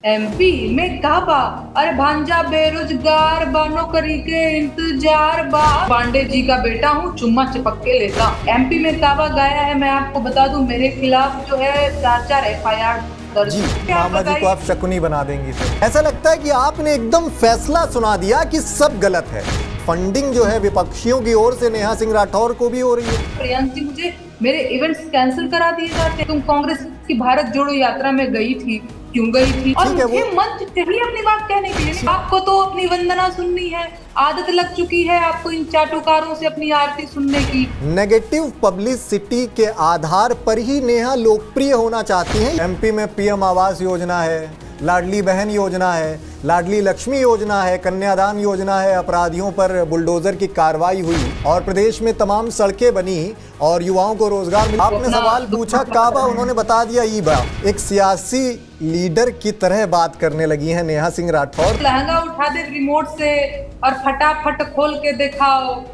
MP में काबा, अरे भांजा बेरोजगार बा, नौकरी के इंतजार बा, पांडे जी का बेटा हूँ, चुम्मा चिपक के लेता। एमपी में काबा गाया है, मैं आपको बता दूं मेरे खिलाफ जो है 4 एफआईआर दर्ज। जी मामा जी को आप शकुनी बना देंगी। तो ऐसा लगता है कि आपने एकदम फैसला सुना दिया कि सब गलत है। फंडिंग जो है विपक्षियों की ओर से नेहा सिंह राठौर को भी हो रही है। प्रियंक जी मुझे मेरे इवेंट्स कैंसिल करा दिए जाते। तुम कांग्रेस की भारत जोड़ो यात्रा में गई थी, क्यों गई थी? और मुझे मंच चाहिए अपनी बात कहने के लिए। आपको तो अपनी वंदना सुननी है, आदत लग चुकी है आपको इन चाटुकारों से अपनी आरती सुनने की। नेगेटिव पब्लिसिटी के आधार पर ही नेहा लोकप्रिय होना चाहती हैं। एमपी में पीएम आवास योजना है, लाडली बहन योजना है, लाडली लक्ष्मी योजना है, कन्यादान योजना है, अपराधियों पर बुलडोजर की कार्रवाई हुई और प्रदेश में तमाम सड़कें बनी और युवाओं को रोजगार मिला। आपने सवाल पूछा काबा, उन्होंने बता दिया ईबा। एक सियासी लीडर की तरह बात करने लगी हैं नेहा सिंह राठौर। लहंगा उठा दे रिमोट से और फटाफट खोल के दिखाओ,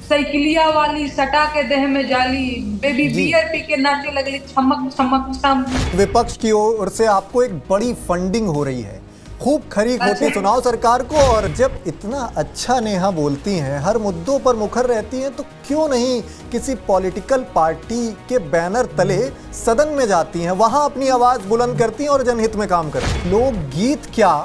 साइकिलिया वाली सटा के देह में जाली, बेबी बियर पी के नाचे लगली छमक छमक छम। विपक्ष की ओर से आपको एक बड़ी फंडिंग हो रही है, खूब खरी खोटी सुनाओ सरकार को। और जब इतना अच्छा नेहा बोलती हैं, हर मुद्दों पर मुखर रहती हैं, तो क्यों नहीं किसी पॉलिटिकल पार्टी के बैनर तले सदन में जाती हैं, वहां अपनी आवाज बुलंद करती हैं और जनहित में काम करती हैं। लोकगीत क्या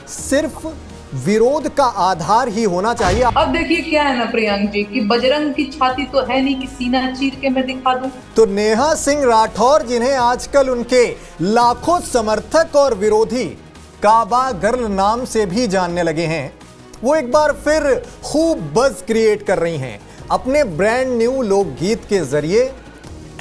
सिर्फ विरोध का आधार ही होना चाहिए? अब देखिए क्या है ना प्रियंक जी, कि बजरंग की छाती तो है नहीं कि सीना चीर के मैं दिखा दूं। तो नेहा सिंह राठौर, जिन्हें आजकल उनके लाखों समर्थक और विरोधी काबा गर्ल नाम से भी जानने लगे हैं, वो एक बार फिर खूब बज़ क्रिएट कर रही हैं अपने ब्रांड न्यू लोकगीत के जरिए।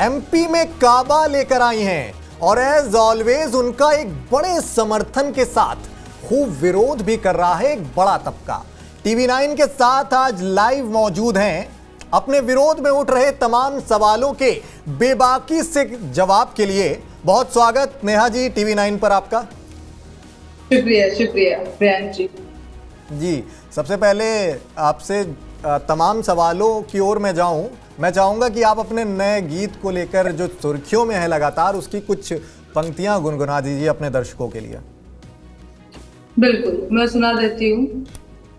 एमपी में काबा लेकर आई हैं और एज ऑलवेज उनका एक बड़े समर्थन के साथ खूब विरोध भी कर रहा है एक बड़ा तबका। टीवी 9 के साथ आज लाइव मौजूद हैं अपने विरोध में उठ रहे तमाम सवालों के बेबाकी से जवाब के लिए। बहुत स्वागत नेहा जी टीवी 9 पर आपका। शुक्रिया शुक्रिया प्रियंक जी। जी सबसे पहले आपसे तमाम सवालों की ओर मैं जाऊं, मैं चाहूंगा कि आप अपने नए गीत को लेकर जो सुर्खियों में है लगातार, उसकी कुछ पंक्तियां गुनगुना दीजिए अपने दर्शकों के लिए। बिल्कुल, मैं सुना देती हूँ।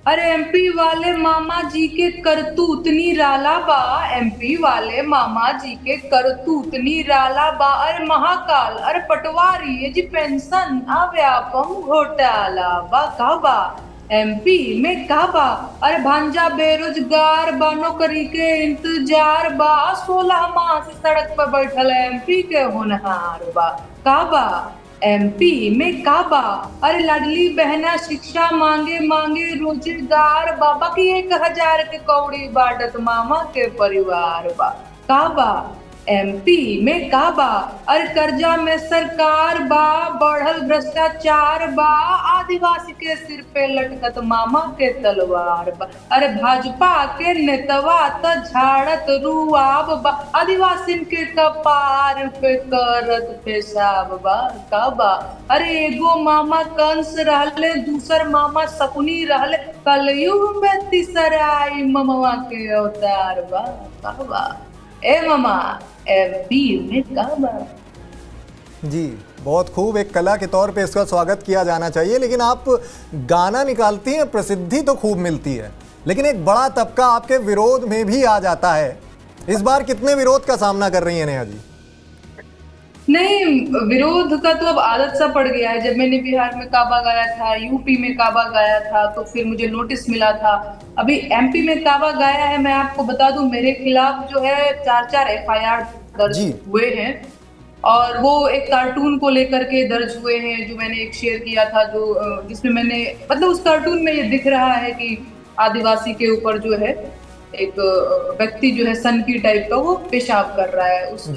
अरे एमपी वाले मामा जी के करतूत निराला बा, एमपी वाले मामा जी के करतूत निराला बा, अरे महाकाल, अरे पटवारी, ये जी पेंशन व्यापम घोटाला बा काबा। एमपी में काबा, अरे भांजा बेरोजगार बा, नौकरी के इंतजार बा, 16 माह से सड़क पर बैठल एमपी के होनहार बा काबा। एमपी में काबा, अरे लाडली बहना शिक्षा मांगे मांगे रोजगार, बाबा की 1000 के कौड़ी बाटत मामा के परिवार बा काबा। एमपी में काबा, अरे कर्जा में सरकार बा, बढ़ल भ्रष्टाचार बा, आदिवासी के सिर पे लटकत मामा के तलवार बा, अरे भाजपा के नेतवा त झाड़त रुआब बा, आदिवासी के कपार पे करत पेशाब बा काबा। अरे एगो मामा कंस रहले, दूसर मामा शकुनी रहले, कलयुग में तीसराई ममवा के अवतार बा काबा। ए मामा एमपी में काबा। जी बहुत खूब, एक कला के तौर पे इसका स्वागत किया जाना चाहिए। लेकिन आप गाना निकालती हैं, प्रसिद्धि तो खूब मिलती है, लेकिन एक बड़ा तबका आपके विरोध में भी आ जाता है। इस बार कितने विरोध का सामना कर रही हैं नेहा जी? नहीं, विरोध का तो अब आदत सा पड़ गया है। जब मैंने बिहार में काबा गाया था, यूपी में काबा गाया था, तो फिर मुझे नोटिस मिला था। अभी एमपी में काबा गाया है, मैं आपको बता दूं मेरे खिलाफ जो है 4 एफआईआर दर्ज हुए हैं। और वो एक कार्टून को लेकर के दर्ज हुए हैं जो मैंने एक शेयर किया था, जो जिसमें मैंने मतलब उस कार्टून में ये दिख रहा है कि आदिवासी के ऊपर जो है एक व्यक्ति जो है सन की टाइप का वो पेशाब कर रहा है। उस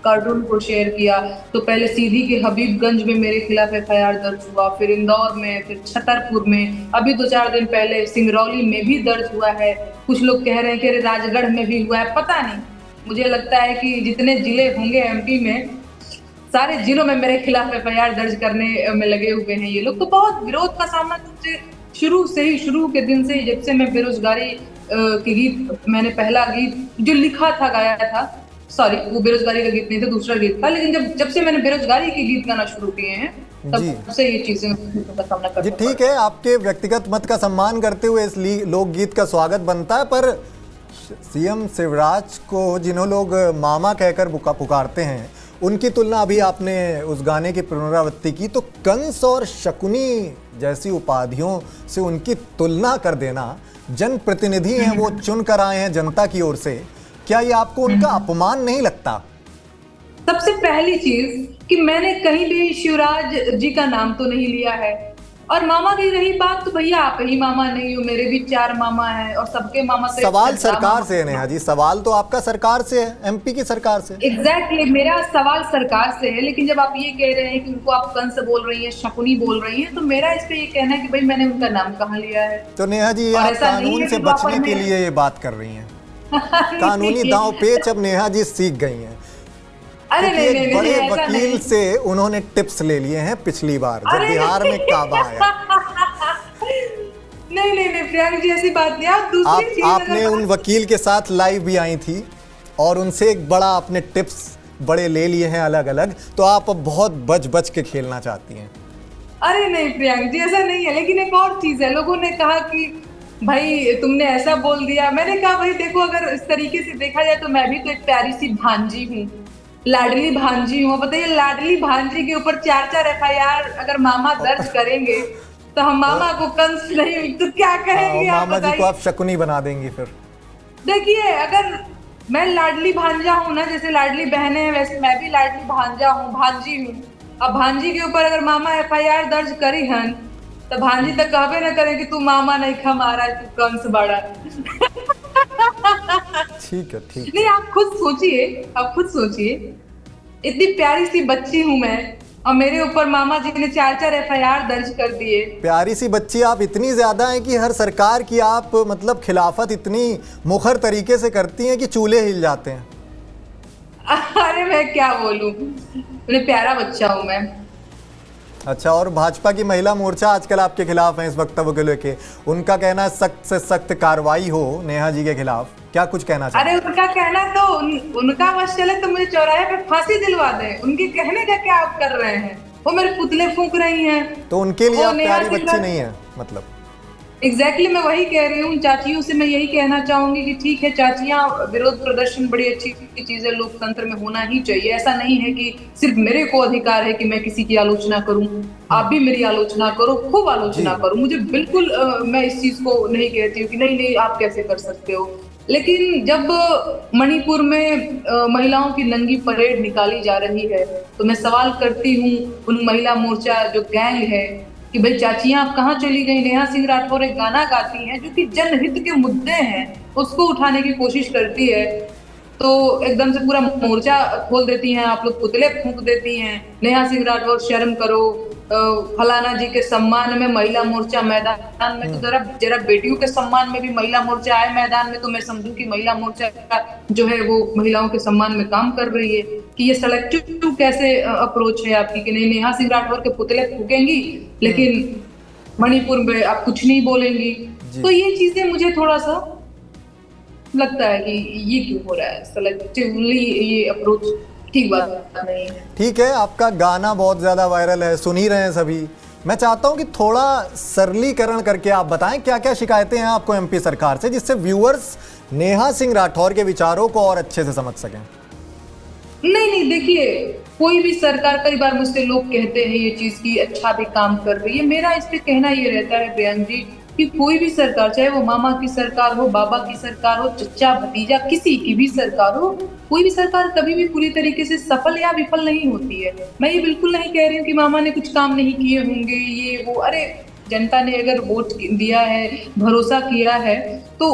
कार्टून को शेयर किया तो पहले सीधी के हबीबगंज में मेरे खिलाफ एफआईआर दर्ज हुआ, फिर इंदौर में, फिर छतरपुर में, अभी 2-4 दिन पहले सिंगरौली में भी दर्ज हुआ है। कुछ लोग कह रहे हैं कि राजगढ़ में भी हुआ है, पता नहीं। मुझे लगता है कि जितने जिले होंगे एमपी में, सारे जिलों में मेरे खिलाफ एफआईआर दर्ज करने में लगे हुए हैं ये लोग। तो बहुत विरोध का सामना शुरू से ही, शुरू के दिन से ही, जब से मैं बेरोजगारी के गीत, मैंने पहला गीत जो लिखा था गाया था, सॉरी वो बेरोजगारी का गीत नहीं था, दूसरा गीत था, लेकिन जब से मैंने बेरोजगारी के गीत गाना शुरू किए हैं जी तब से ये चीजें का सामना जी करना ठीक है, आपके व्यक्तिगत मत का सम्मान करते हुए इस लोकगीत का स्वागत बनता है, पर सीएम शिवराज को जिन्हों लोग मामा कहकर पुकारते हैं, उनकी तुलना अभी आपने उस गाने की पुनरावृत्ति की, तो कंस और शकुनी जैसी उपाधियों से उनकी तुलना कर देना, जनप्रतिनिधि हैं वो, चुन कर आए हैं जनता की ओर से, क्या ये आपको उनका अपमान नहीं लगता? सबसे पहली चीज कि मैंने कहीं भी शिवराज जी का नाम तो नहीं लिया है। और मामा की रही बात, तो भैया आप ही मामा नहीं हो, मेरे भी 4 मामा हैं और सबके मामा तो सवाल सरकार से है नेहा जी, सवाल तो आपका सरकार से है, एमपी की सरकार से। एग्जैक्टली मेरा सवाल सरकार से है, लेकिन जब आप ये कह रहे हैं कि उनको आप कंस बोल रही हैं, शकुनी बोल रही हैं, तो मेरा इस पे ये कहना है कि भाई मैंने उनका नाम कहाँ लिया है। तो नेहा जी, ये और आप ऐसा नहीं कानून है से कि वहाँ पर बचने के मैं- लिए ये बात कर रही हैं। कानूनी दांव पेच अब नेहा जी सीख गई हैं, अरे क्योंकि नहीं एक नहीं बड़े नहीं, ऐसा वकील नहीं। से उन्होंने टिप्स ले लिए हैं पिछली बार जब अरे बिहार में काबा आया। नहीं नहीं नहीं प्रियंक जी, ऐसी बात नहीं। आप दूसरी चीज आपने अगर- उन वकील के साथ लाइव भी आई थी और उनसे एक बड़ा आपने टिप्स बड़े ले लिए हैं अलग अलग, तो आप अब बहुत बच बच के खेलना चाहती हैं। अरे नहीं प्रियंक जी, ऐसा नहीं है। लेकिन एक और चीज है, लोगों ने कहा कि भाई तुमने ऐसा बोल दिया। मैंने कहा भाई देखो, अगर इस तरीके से देखा जाए तो मैं भी तो एक प्यारी सी भांजी हूँ, लाडली भांजी हूँ। बताइए, लाडली भांजी के ऊपर 4 FIR अगर मामा दर्ज करेंगे तो हम मामा को कंस नहीं तो क्या कहेंगे आप मामा जी को बताइए। आप शकुनी बना देंगी फिर। देखिए, अगर मैं लाडली भांजा हूँ ना, जैसे लाडली बहनें हैं वैसे मैं भी लाडली भांजा हूँ, भांजी हूँ। अब भांजी के ऊपर अगर मामा FIR दर्ज करी हन तो भांजी तक कहबे ना करें कि तू मामा नहीं खा मारा, तू कंस बड़ा। ठीक है, ठीक है। नहीं, आप खुद सोचिए, आप खुद सोचिए, इतनी प्यारी सी बच्ची हूँ मैं और मेरे ऊपर मामा जी ने 4 FIR दर्ज कर दिए। प्यारी सी बच्ची आप इतनी ज्यादा हैं कि हर सरकार की आप मतलब खिलाफत इतनी मुखर तरीके से करती हैं कि चूल्हे हिल जाते हैं। अरे मैं क्या बोलूं, मैं प्यारा बच्चा हूँ मैं। अच्छा, और भाजपा की महिला मोर्चा आजकल आपके खिलाफ है इस वक्तव्य को लेके, उनका कहना है सख्त से सख्त कार्रवाई हो नेहा जी के खिलाफ, क्या कुछ कहना चाहते अरे उनका कहना तो उनका बस चले तो मुझे चौराहे पे फांसी दिलवा दे। उनके कहने का क्या आप कर रहे हैं? वो मेरे पुतले फूंक रही हैं। हैं? तो उनके लिए वो आप नेहा प्यारी सिंह बच्ची का- नहीं है मतलब? एग्जैक्टली मैं वही कह रही हूँ। चाचियों से मैं यही कहना चाहूंगी कि ठीक है चाचियां, विरोध प्रदर्शन बड़ी अच्छी चीज है, लोकतंत्र में होना ही चाहिए। ऐसा नहीं है कि सिर्फ मेरे को अधिकार है कि मैं किसी की आलोचना करूं, आप भी मेरी आलोचना करो, खूब आलोचना करो। मुझे बिल्कुल मैं इस चीज को नहीं कहती हूँ कि नहीं नहीं आप कैसे कर सकते हो। लेकिन जब मणिपुर में महिलाओं की नंगी परेड निकाली जा रही है तो मैं सवाल करती हूँ उन महिला मोर्चा जो गैंग है कि भाई चाचियां आप कहाँ चली गई? नेहा सिंह राठौर एक गाना गाती हैं जो कि जनहित के मुद्दे हैं, उसको उठाने की कोशिश करती है तो एकदम से पूरा मोर्चा खोल देती हैं, आप लोग पुतले फूंक देती हैं। नेहा सिंह राठौर शर्म करो, फलाना जी के सम्मान में महिला मोर्चा मैदान में, तो जरा जरा बेटियों के सम्मान में भी महिला मोर्चा आए मैदान में, तो मैं समझूं कि महिला मोर्चा का जो है वो महिलाओं के सम्मान में काम कर रही है। कि ये सेलेक्टिव कैसे अप्रोच है आपकी कि नहीं नेहा सिंह राठौर के पुतले फूकेंगी लेकिन मणिपुर में आप कुछ नहीं बोलेंगी। तो ये चीजें मुझे थोड़ा सा लगता है कि ये क्यों हो रहा है, सेलेक्टिवली ये अप्रोच ठीक बात नहीं है। ठीक है, आपका गाना बहुत ज़्यादा वायरल है, सुन ही रहे हैं सभी। मैं चाहता हूं कि थोड़ा सरलीकरण करके आप बताएं क्या क्या शिकायतें हैं आपको एमपी सरकार से, जिससे व्यूअर्स नेहा सिंह राठौर के विचारों को और अच्छे से समझ सकें। नहीं नहीं, देखिए कोई भी सरकार, कई बार मुझसे लोग कहते हैं ये चीज की अच्छा भी काम कर रही है। मेरा इस पे कहना ये रहता है प्रियंक जी कि कोई भी सरकार, चाहे वो मामा की सरकार हो, बाबा की सरकार हो, चच्चा भतीजा किसी की भी सरकार हो, कोई भी सरकार कभी भी पूरी तरीके से सफल या विफल नहीं होती है। मैं ये बिल्कुल नहीं कह रही हूँ कि मामा ने कुछ काम नहीं किए होंगे ये वो। अरे जनता ने अगर वोट दिया है, भरोसा किया है तो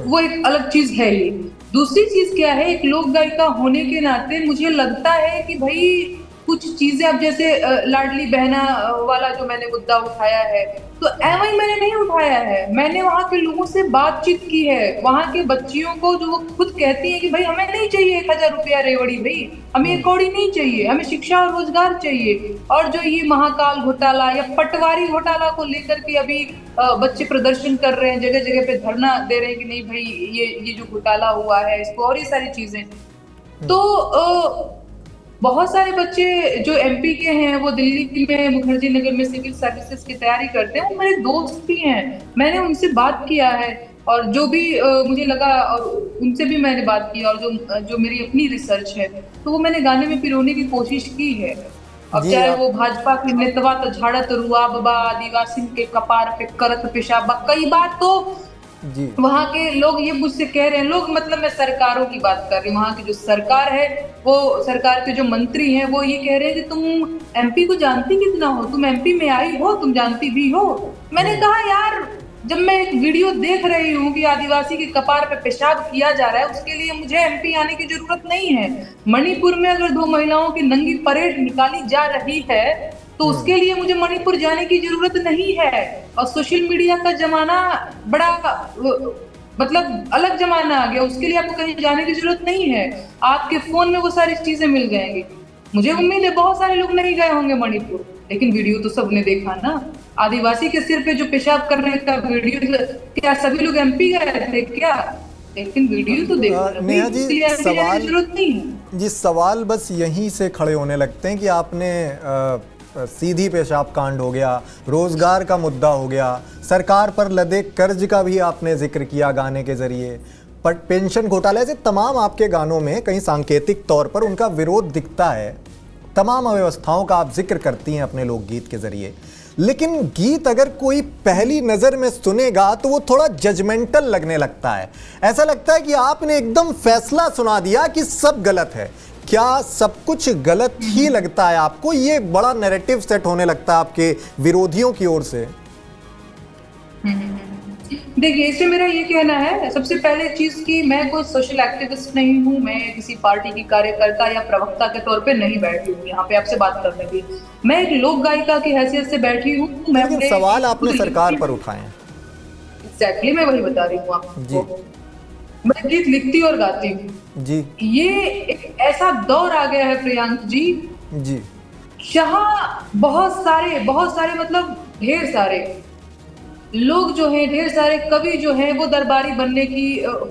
वो एक अलग चीज है ही। दूसरी चीज क्या है, एक लोक गायिका होने के नाते मुझे लगता है कि भाई कुछ चीजें, अब जैसे लाडली बहना वाला जो मैंने मुद्दा उठाया है, तो एवं मैंने नहीं उठाया है, मैंने वहां के लोगों से बातचीत की है, वहां के बच्चियों को जो वो खुद कहती है कि भाई हमें नहीं चाहिए 1000 रुपया रेवड़ी, भाई हमें एक कौड़ी नहीं चाहिए, हमें शिक्षा और रोजगार चाहिए। और जो ये महाकाल घोटाला या पटवारी घोटाला को लेकर के अभी बच्चे प्रदर्शन कर रहे हैं, जगह जगह पे धरना दे रहे हैं कि नहीं भाई ये जो घोटाला हुआ है इसको, और ये सारी चीजें, तो बहुत सारे बच्चे जो एमपी के हैं वो दिल्ली में मुखर्जी नगर में सिविल सर्विसेज की तैयारी करते हैं, वो मेरे दोस्त भी हैं। मैंने उनसे बात किया है और जो भी मुझे लगा और उनसे भी मैंने बात की, और जो मेरी अपनी रिसर्च है तो वो मैंने गाने में पिरोने की कोशिश की है। अब जी चाहे आप वो भाजपा के नेतवा तो झाड़त रुआ बाबा, आदिवासी के कपार पे करत पेशाबा, कई बार तो जी वहां के लोग ये मुझसे कह रहे हैं, लोग मतलब मैं सरकारों की बात कर रही हूँ, वहां की जो सरकार है, वो सरकार के जो मंत्री हैं वो ये कह रहे हैं कि तुम एमपी को जानती कितना हो, तुम एमपी में आई हो, तुम जानती भी हो। मैंने कहा यार, जब मैं एक वीडियो देख रही हूँ कि आदिवासी के कपार पे पेशाब किया जा रहा है, उसके लिए मुझे एमपी आने की जरूरत नहीं है। मणिपुर में अगर 2 महिलाओं की नंगी परेड निकाली जा रही है तो उसके लिए मुझे मणिपुर जाने की जरूरत नहीं है। और सोशल मीडिया का जमाना बड़ा मतलब अलग जमाना आ गया, उसके लिए आपको कहीं जाने की जरूरत नहीं है, आपके फोन में वो सारी चीजें मिल जाएंगी। मुझे उम्मीद है बहुत सारे लोग नहीं गए होंगे मणिपुर, लेकिन वीडियो तो सबने देखा ना, आदिवासी के सिर पे जो पेशाब करने का वीडियो, क्या सभी लोग एमपी गए थे क्या? लेकिन वीडियो तो देखो, नेहा जी, इसलिए एमपी जाने की जरूरत नहीं है। जी सवाल बस यहीं से खड़े होने लगते हैं कि आपने सीधी पेशाब कांड हो गया, रोजगार का मुद्दा हो गया, सरकार पर लदे कर्ज का भी आपने जिक्र किया गाने के जरिए, पर पेंशन घोटाला, ऐसे तमाम आपके गानों में कहीं सांकेतिक तौर पर उनका विरोध दिखता है, तमाम अव्यवस्थाओं का आप जिक्र करती हैं अपने लोकगीत के जरिए। लेकिन गीत अगर कोई पहली नज़र में सुनेगा तो वो थोड़ा जजमेंटल लगने लगता है, ऐसा लगता है कि आपने एकदम फैसला सुना दिया कि सब गलत है। क्या सब कुछ गलत ही लगता है आपको? ये बड़ा नैरेटिव सेट होने लगता है आपके विरोधियों की ओर से। देखिए, इससे मेरा ये कहना है, सबसे पहले चीज कि मैं कोई सोशल एक्टिविस्ट नहीं हूँ, मैं किसी पार्टी की कार्यकर्ता या प्रवक्ता के तौर पे नहीं बैठी हूँ यहाँ पे आपसे बात करने की। मैं एक लोक गायिका की हैसियत से बैठी हूँ। लेकिन सवाल आपने सरकार पर उठाए हैं। एग्जैक्टली, मैं वही बता रही हूँ आपको। मैं गीत लिखती और गाती हूँ जी। ये एक ऐसा दौर आ गया है प्रियांक जी, जी जहाँ बहुत सारे मतलब ढेर सारे लोग जो हैं, ढेर सारे कवि जो हैं, वो दरबारी बनने की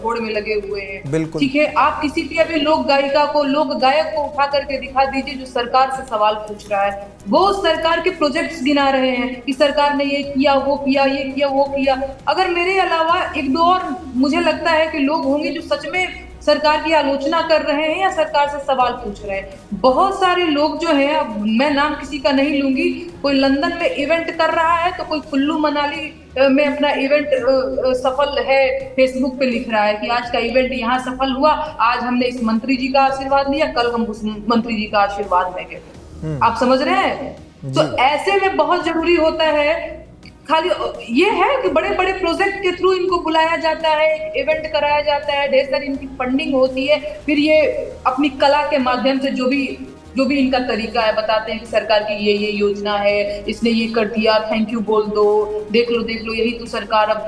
होड़ में लगे हुए हैं। बिल्कुल ठीक है, आप किसी भी अभी लोक गायिका को, लोक गायक को उठा करके दिखा दीजिए जो सरकार से सवाल पूछ रहा है, वो सरकार के प्रोजेक्ट्स गिना रहे हैं कि सरकार ने ये किया, वो किया, ये किया, वो किया। अगर मेरे अलावा एक दो और मुझे लगता है कि लोग होंगे जो सच में सरकार की आलोचना कर रहे हैं या सरकार से सवाल पूछ रहे हैं। बहुत सारे लोग जो हैं, अब मैं नाम किसी का नहीं लूंगी, कोई लंदन में इवेंट कर रहा है तो कोई कुल्लू मनाली में अपना इवेंट सफल है, फेसबुक पे लिख रहा है कि आज का इवेंट यहाँ सफल हुआ, आज हमने इस मंत्री जी का आशीर्वाद लिया, कल हम उस मंत्री जी का आशीर्वाद लेंगे। आप समझ रहे हैं? तो ऐसे में बहुत जरूरी होता है, खाली ये है कि बड़े बड़े प्रोजेक्ट के थ्रू इनको बुलाया जाता है, इवेंट कराया जाता है, ढेर सारी इनकी फंडिंग होती है, फिर ये अपनी कला के माध्यम से जो भी इनका तरीका है बताते हैं कि सरकार की ये योजना है, इसने ये कर दिया, थैंक यू बोल दो, देख लो यही तो सरकार अब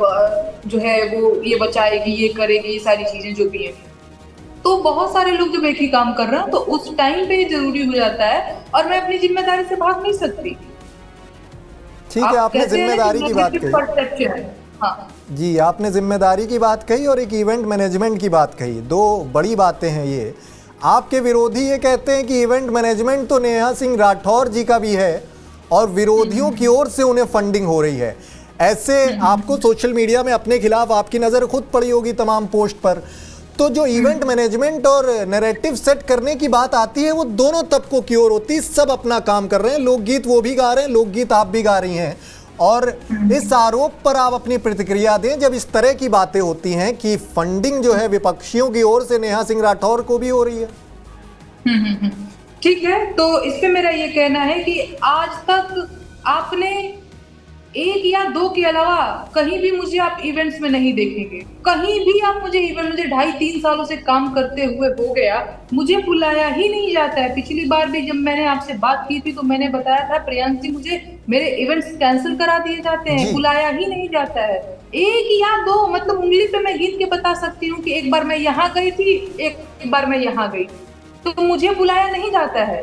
जो है वो ये बचाएगी, ये करेगी, ये सारी चीजें जो भी है। तो बहुत सारे लोग जब एक ही काम कर रहे हैं तो उस टाइम पे जरूरी हो जाता है, और मैं अपनी जिम्मेदारी से भाग नहीं सकती। ठीक है, आपने जिम्मेदारी की बात कही। हाँ जी, आपने जिम्मेदारी की बात कही और एक इवेंट मैनेजमेंट की बात कही, दो बड़ी बातें हैं ये। आपके विरोधी ये कहते हैं कि इवेंट मैनेजमेंट तो नेहा सिंह राठौर जी का भी है और विरोधियों की ओर से उन्हें फंडिंग हो रही है। ऐसे आपको सोशल मीडिया में अपने खिलाफ आपकी नज़र खुद पड़ी होगी तमाम पोस्ट पर। तो जो इवेंट मैनेजमेंट और नैरेटिव सेट करने की बात आती है, वो दोनों तबकों की ओर होती है। सब अपना काम कर रहे हैं, लोकगीत वो भी गा रहे हैं, लोकगीत आप भी गा रही हैं। और इस आरोप पर आप अपनी प्रतिक्रिया दें जब इस तरह की बातें होती हैं कि फंडिंग जो है विपक्षियों की ओर से नेहा सिंह राठौर को भी हो रही है। ठीक है, तो इस पे मेरा ये कहना है कि आज तक आपने एक या दो के अलावा कहीं भी मुझे आप इवेंट्स में नहीं देखेंगे। कहीं भी आप मुझे 2.5-3 सालों से काम करते हुए हो गया, मुझे बुलाया ही नहीं जाता है। पिछली बार भी जब मैंने आपसे बात की थी तो मैंने बताया था, प्रियांक जी मुझे मेरे इवेंट्स कैंसिल करा दिए जाते हैं, बुलाया ही नहीं जाता है। एक या दो मतलब उंगली पे मैं गिन के बता सकती हूँ कि एक बार मैं यहाँ गई थी, एक बार मैं यहाँ गई, तो मुझे बुलाया नहीं जाता है।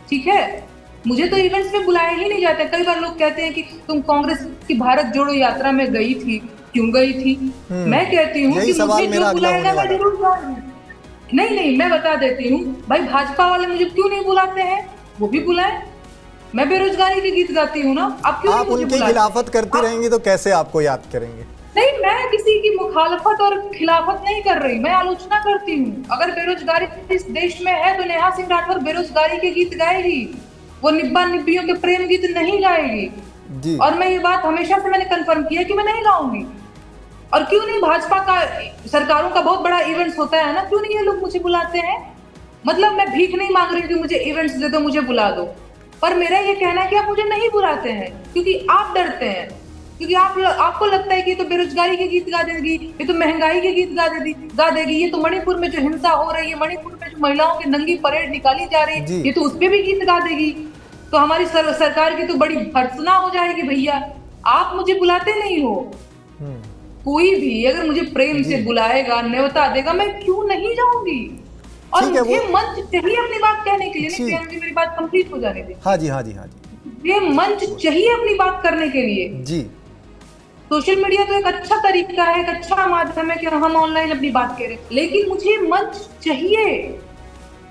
ठीक है, मुझे तो इवेंट्स में बुलाया ही नहीं जाता। कई बार लोग कहते हैं कि तुम कांग्रेस की भारत जोड़ो यात्रा में गई थी, क्यों गई थी? मैं कहती हूँ कि मुझे जो बुलाएगा मैं जरूर जाऊंगी। नहीं नहीं, मैं बता देती हूँ भाई, भाजपा वाले मुझे क्यों नहीं बुलाते हैं? वो भी बुलाए। मैं बेरोजगारी के गीत गाती हूँ ना, आप क्यों आप नहीं मुझे उनकी बुलाते? खिलाफत करती रहेंगी तो कैसे आपको याद करेंगे? नहीं, मैं किसी की मुखालफत और खिलाफत नहीं कर रही, मैं आलोचना करती हूँ। अगर बेरोजगारी इस देश में है तो नेहा सिंह राठौर बेरोजगारी के गीत गाएगी, वो निब्बा निब्बियों के प्रेम गीत नहीं गाएगी। जी और मैं ये बात हमेशा से मैंने कंफर्म किया कि मैं नहीं गाऊंगी। और क्यों नहीं, भाजपा का सरकारों का बहुत बड़ा इवेंट्स होता है ना, क्यों नहीं ये लोग मुझे बुलाते हैं? मतलब मैं भीख नहीं मांग रही हूँ कि मुझे इवेंट्स दे दो, मुझे बुला दो, पर मेरा ये कहना है कि आप मुझे नहीं बुलाते हैं क्योंकि आप डरते हैं, क्योंकि आपको लगता है कि ये तो बेरोजगारी के गीत गा देगी, ये तो महंगाई के गीत गा देगी, ये तो मणिपुर में जो हिंसा हो रही है, मणिपुर में जो महिलाओं की नंगी परेड निकाली जा रही है, ये तो उस पर भी गीत गा देगी, तो हमारी सरकार की तो बड़ी भर्त्सना हो जाएगी। भैया आप मुझे बुलाते नहीं हो। कोई भी अगर मुझे प्रेम से बुलाएगा, न्योता देगा, मैं क्यों नहीं जाऊंगी? और मुझे मंच चाहिए अपनी बात कहने के लिए। नहीं प्रियंका जी, मेरी बात कंप्लीट हो जाने दे। हाँ जी, हाँ जी, हाँ जी। ये मंच चाहिए अपनी बात करने के लिए जी। सोशल मीडिया तो एक अच्छा तरीका है, एक अच्छा माध्यम है कि हम ऑनलाइन अपनी बात करें, लेकिन मुझे मंच चाहिए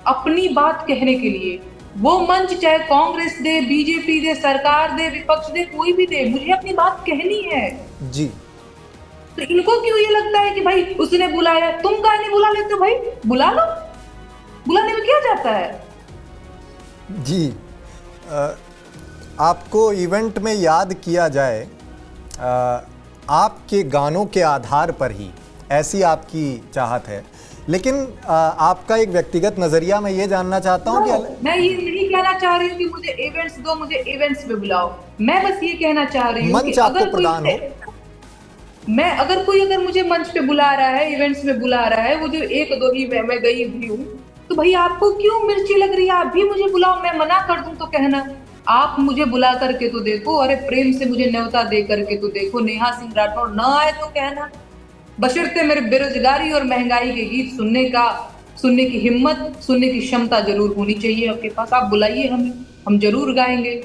अपनी बात कहने के लिए। वो मंच चाहे कांग्रेस दे, बीजेपी दे, सरकार दे, विपक्ष दे, कोई भी दे, मुझे अपनी बात कहनी है। जी। तो इनको क्यों ये लगता है कि भाई उसने बुलाया, तुम काहे नहीं बुला लेते? भाई बुला लो, बुलाने में क्या जाता है? जी, आपको इवेंट में याद किया जाए आपके गानों के आधार पर ही, ऐसी आपकी चाहत है, लेकिन आपका एक व्यक्तिगत नजरिया मैं ये जानना चाहता हूँ कि मैं ये नहीं कहना चाह रही हूँ कि मुझे इवेंट्स दो, मुझे इवेंट्स में बुलाओ। मैं बस ये कहना चाह रही हूँ कि अगर कोई मुझे मंच पे बुला रहा है, इवेंट्स में बुला रहा है, वो जो एक दो ही मैं गई भी हूँ, तो भाई आपको क्यों मिर्ची लग रही है? आप भी मुझे बुलाओ, मैं मना कर दूं तो कहना। आप मुझे बुला करके तो देखो, अरे प्रेम से मुझे न्योता दे करके तो देखो। नेहा सिंह राठौर ना आए तो कहना, बशर्ते मेरे बेरोजगारी और महंगाई के गीत सुनने की हिम्मत, सुनने की क्षमता जरूर होनी चाहिए आपके पास। आप बुलाइए हमें, हम जरूर गाएंगे।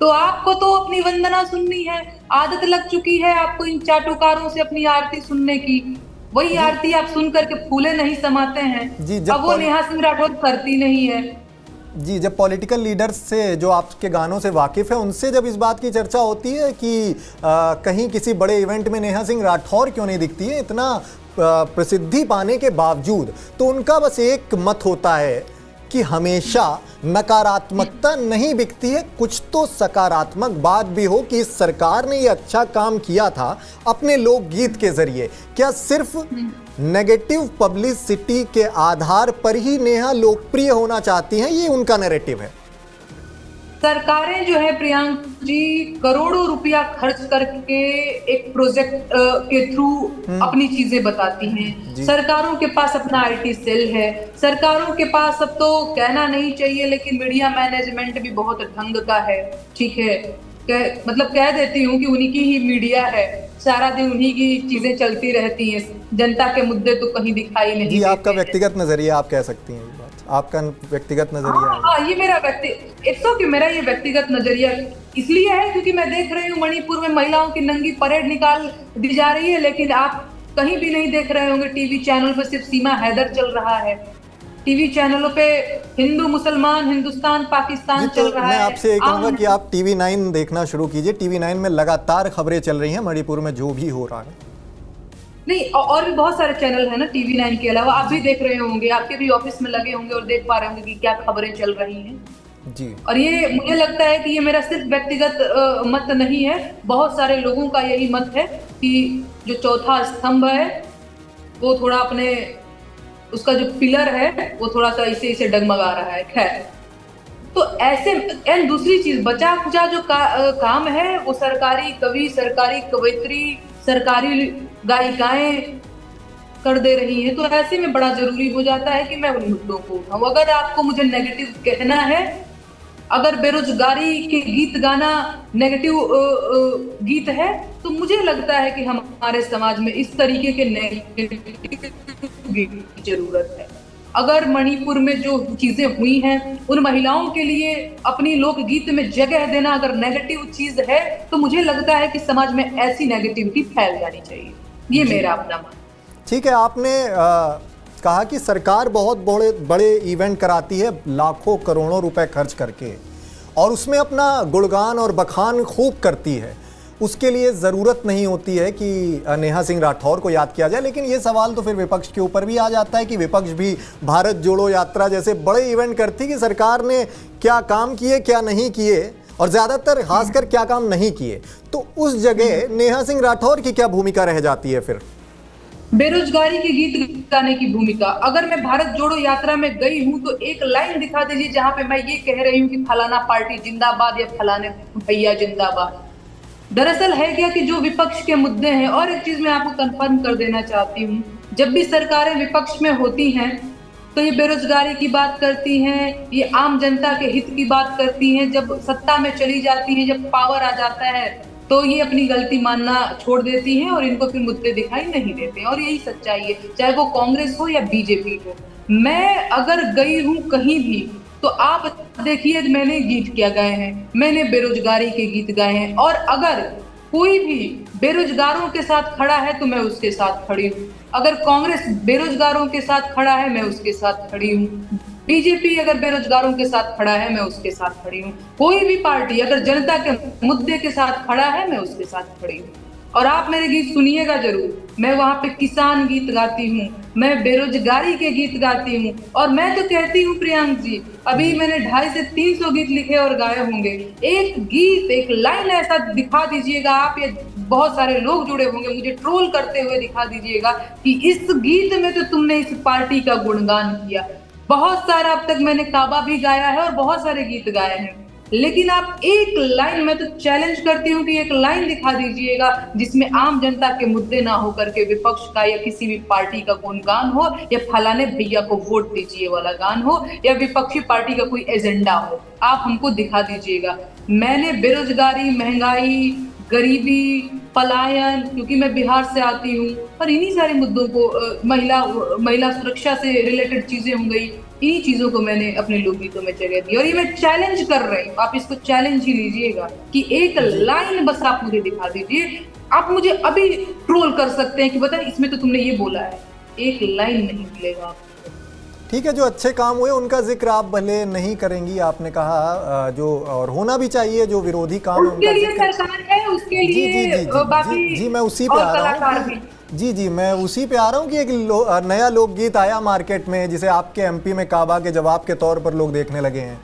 तो आपको तो अपनी वंदना सुननी है, आदत लग चुकी है आपको इन चाटुकारों से अपनी आरती सुनने की। वही आरती आप सुन करके फूले नहीं समाते हैं। अब वो नेहा सिंह राठौर करती नहीं है। जी, जब पॉलिटिकल लीडर्स से जो आपके गानों से वाकिफ है, उनसे जब इस बात की चर्चा होती है कि कहीं किसी बड़े इवेंट में नेहा सिंह राठौर क्यों नहीं दिखती है इतना प्रसिद्धि पाने के बावजूद, तो उनका बस एक मत होता है कि हमेशा नकारात्मकता नहीं बिकती है, कुछ तो सकारात्मक बात भी हो कि इस सरकार ने ये अच्छा काम किया था अपने लोकगीत के जरिए। क्या सिर्फ नेगेटिव पब्लिसिटी के आधार पर ही नेहा लोकप्रिय होना चाहती हैं, ये उनका नैरेटिव है? सरकारें जो है प्रियांक जी, करोड़ों रुपया खर्च करके एक प्रोजेक्ट के थ्रू अपनी चीजें बताती हैं। सरकारों के पास अपना आईटी सेल है, सरकारों के पास, अब तो कहना नहीं चाहिए लेकिन मीडिया मैनेजमेंट भी बहुत ढंग का है। ठीक है, मतलब कह देती हूँ कि उन्हीं की ही मीडिया है, सारा दिन उन्हीं की चीजें चलती रहती हैं, जनता के मुद्दे तो कहीं दिखाई नहीं देते। आपका व्यक्तिगत नजरिया, आप कह सकती हैं ये बात, आपका व्यक्तिगत नजरिया है। हाँ, ये मेरा ये व्यक्तिगत नजरिया इसलिए है क्योंकि मैं देख रही हूँ मणिपुर में महिलाओं की नंगी परेड निकाल दी जा रही है, लेकिन आप कहीं भी नहीं देख रहे होंगे टीवी चैनल पर सिर्फ सीमा हैदर चल रहा है। टीवी चैनलों पे हिंदू मुसलमान, हिंदुस्तान पाकिस्तान चल रहा है। मैं आपसे ये कहूंगा कि आप टीवी 9 देखना शुरू कीजिए। टीवी 9 में लगातार खबरें चल रही हैं मणिपुर में जो भी हो रहा है। नहीं, और भी बहुत सारे चैनल है ना टीवी 9 के अलावा, आप भी देख रहे होंगे, आपके भी ऑफिस में लगे होंगे और देख पा रहे होंगे कि क्या खबरें चल रही हैं जी। और ये मुझे लगता है कि ये मेरा सिर्फ व्यक्तिगत मत नहीं है, बहुत सारे लोगों का यही मत है कि जो चौथा स्तंभ है वो थोड़ा अपने, उसका जो पिलर है वो थोड़ा सा इसे डगमगा रहा है। खैर, तो ऐसे एंड दूसरी चीज, बचा खुचा जो काम है वो सरकारी कवि, सरकारी कवयित्री, सरकारी गायिकाएं कर दे रही हैं, तो ऐसे में बड़ा जरूरी हो जाता है कि मैं उन मुद्दों को उठाऊं। अगर आपको मुझे नेगेटिव कहना है, अगर बेरोजगारी के गीत गाना नेगेटिव गीत है, तो मुझे लगता है कि हमारे समाज में इस तरीके के नेगेटिव गीत की जरूरत है। अगर मणिपुर में जो चीजें हुई हैं उन महिलाओं के लिए अपनी लोकगीत में जगह देना अगर नेगेटिव चीज है, तो मुझे लगता है कि समाज में ऐसी नेगेटिविटी फैल जानी चाहिए। ये मेरा अपना मानना। ठीक है, आपने कहा कि सरकार बहुत बड़े बड़े इवेंट कराती है लाखों करोड़ों रुपए खर्च करके, और उसमें अपना गुणगान और बखान खूब करती है, उसके लिए ज़रूरत नहीं होती है कि नेहा सिंह राठौर को याद किया जाए। लेकिन ये सवाल तो फिर विपक्ष के ऊपर भी आ जाता है कि विपक्ष भी भारत जोड़ो यात्रा जैसे बड़े इवेंट करती कि सरकार ने क्या काम किए क्या नहीं किए, और ज़्यादातर खासकर क्या काम नहीं किए। तो उस जगह नेहा सिंह राठौर की क्या भूमिका रह जाती है फिर? बेरोजगारी के गीत गाने की भूमिका। अगर मैं भारत जोड़ो यात्रा में गई हूं तो एक लाइन दिखा दीजिए जहां पे मैं ये कह रही हूं कि फलाना पार्टी जिंदाबाद या फलाने भैया जिंदाबाद। दरअसल है क्या कि जो विपक्ष के मुद्दे हैं, और एक चीज मैं आपको कंफर्म कर देना चाहती हूँ, जब भी सरकारें विपक्ष में होती हैं तो ये बेरोजगारी की बात करती हैं, ये आम जनता के हित की बात करती हैं। जब सत्ता में चली जाती है, जब पावर आ जाता है, तो ये अपनी गलती मानना छोड़ देती हैं और इनको फिर मुद्दे दिखाई नहीं देते। और यही सच्चाई है, चाहे वो कांग्रेस हो या बीजेपी हो। मैं अगर गई हूँ कहीं भी तो आप देखिए मैंने गीत क्या गाए हैं, मैंने बेरोजगारी के गीत गाए हैं। और अगर कोई भी बेरोजगारों के साथ खड़ा है तो मैं उसके साथ खड़ी हूँ। अगर कांग्रेस बेरोजगारों के साथ खड़ा है मैं उसके साथ खड़ी हूँ। बीजेपी अगर बेरोजगारों के साथ खड़ा है मैं उसके साथ खड़ी हूँ। कोई भी पार्टी अगर जनता के मुद्दे के साथ खड़ा है मैं उसके साथ खड़ी हूँ। और आप मेरे गीत सुनिएगा जरूर। मैं वहां पे किसान गीत गाती हूँ, मैं बेरोजगारी के गीत गाती हूँ, और मैं तो कहती हूँ प्रियांक जी, अभी मैंने 250 से 300 गीत लिखे और गाए होंगे। एक गीत, एक लाइन ऐसा दिखा दीजिएगा आप, या बहुत सारे लोग जुड़े होंगे मुझे ट्रोल करते हुए दिखा दीजिएगा कि इस गीत में तो तुमने इस पार्टी का गुणगान किया। बहुत सारा अब तक मैंने काबा भी गाया है और बहुत सारे गीत गाए हैं, लेकिन आप एक लाइन, मैं तो चैलेंज करती हूँ कि एक लाइन दिखा दीजिएगा जिसमें आम जनता के मुद्दे ना हो करके विपक्ष का या किसी भी पार्टी का गुणगान हो, या फलाने भैया को वोट दीजिए वाला गान हो, या विपक्षी पार्टी का कोई एजेंडा हो। आप हमको दिखा दीजिएगा। मैंने बेरोजगारी, महंगाई, गरीबी, पलायन, क्योंकि मैं बिहार से आती हूँ, और इन्हीं सारे मुद्दों को, महिला सुरक्षा से रिलेटेड चीजें हो गई, इन्हीं चीजों को मैंने अपने लोकगीतों में जगह दी। और ये मैं चैलेंज कर रही हूँ, आप इसको चैलेंज ही लीजिएगा कि एक लाइन बस आप मुझे दिखा दीजिए। आप मुझे अभी ट्रोल कर सकते हैं कि बताए इसमें तो तुमने ये बोला है, एक लाइन नहीं मिलेगा। ठीक है, जो अच्छे काम हुए उनका जिक्र आप भले नहीं करेंगी, आपने कहा जो और होना भी चाहिए, जो विरोधी काम है उसके लिए सरकार है, उसके लिए बाकी जी मैं उसी पे आ रहा हूँ। जी मैं उसी पे आ रहा हूँ कि एक नया लोकगीत आया मार्केट में जिसे आपके एमपी में काबा के जवाब के तौर पर लोग देखने लगे हैं।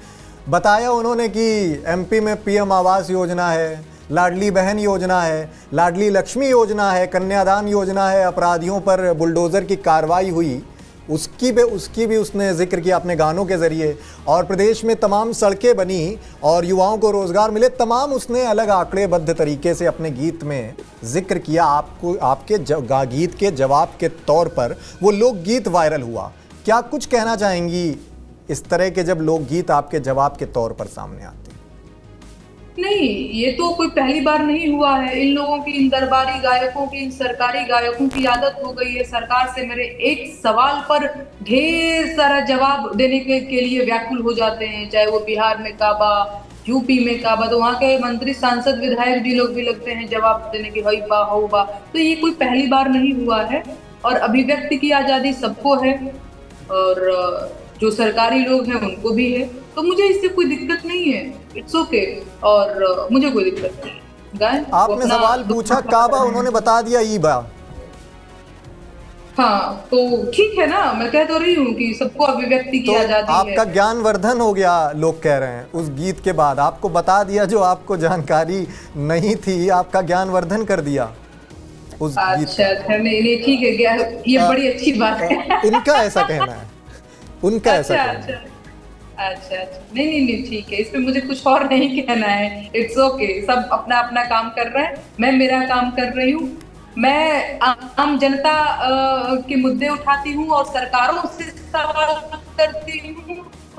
बताया उन्होंने कि एमपी में पीएम आवास योजना है, लाडली बहन योजना है, लाडली लक्ष्मी योजना है, कन्यादान योजना है, अपराधियों पर बुलडोज़र की कार्रवाई हुई उसकी भी उसने जिक्र किया अपने गानों के ज़रिए, और प्रदेश में तमाम सड़कें बनी और युवाओं को रोज़गार मिले, तमाम उसने अलग आंकड़ेबद्ध तरीके से अपने गीत में जिक्र किया। आपको आपके गीत के जवाब के तौर पर वो लोकगीत वायरल हुआ। क्या कुछ कहना चाहेंगी इस तरह के जब लोकगीत आपके जवाब के तौर पर सामने आते हैं? नहीं, ये तो कोई पहली बार नहीं हुआ है। इन लोगों की, इन दरबारी गायकों की, इन सरकारी गायकों की आदत हो गई है सरकार से मेरे एक सवाल पर ढेर सारा जवाब देने के लिए व्याकुल हो जाते हैं। चाहे वो बिहार में काबा, यूपी में काबा, तो वहाँ के मंत्री, सांसद, विधायक जी लोग भी लगते हैं जवाब देने की, हई बा हो बा। तो ये कोई पहली बार नहीं हुआ है, और अभिव्यक्ति की आजादी सबको है, और जो सरकारी लोग हैं उनको भी है। तो मुझे इससे कोई दिक्कत नहीं है, इट्स ओके, और मुझे कोई दिक्कत नहीं है। गाय आपने सवाल पूछा काबा, उन्होंने बता दिया ईबा। हाँ तो ठीक है ना, मैं कह तो रही हूँ कि सबको अभिव्यक्ति की आजादी है। आपका ज्ञानवर्धन हो गया, लोग कह रहे हैं। उस गीत के बाद आपको बता दिया जो आपको जानकारी नहीं थी, आपका ज्ञानवर्धन कर दिया उस गीत का। अच्छा, नहीं ठीक है, ये बड़ी अच्छी बात है। उनका ऐसा कहना है, उनका ऐसा कहना है। अच्छा, नहीं ठीक है, इस पे मुझे कुछ और नहीं कहना है। इट्स ओके, सब अपना अपना काम कर रहे हैं, मैं मेरा काम कर रही हूँ। मैं आम जनता के मुद्दे उठाती हूँ और सरकारों से सवाल करती हूँ,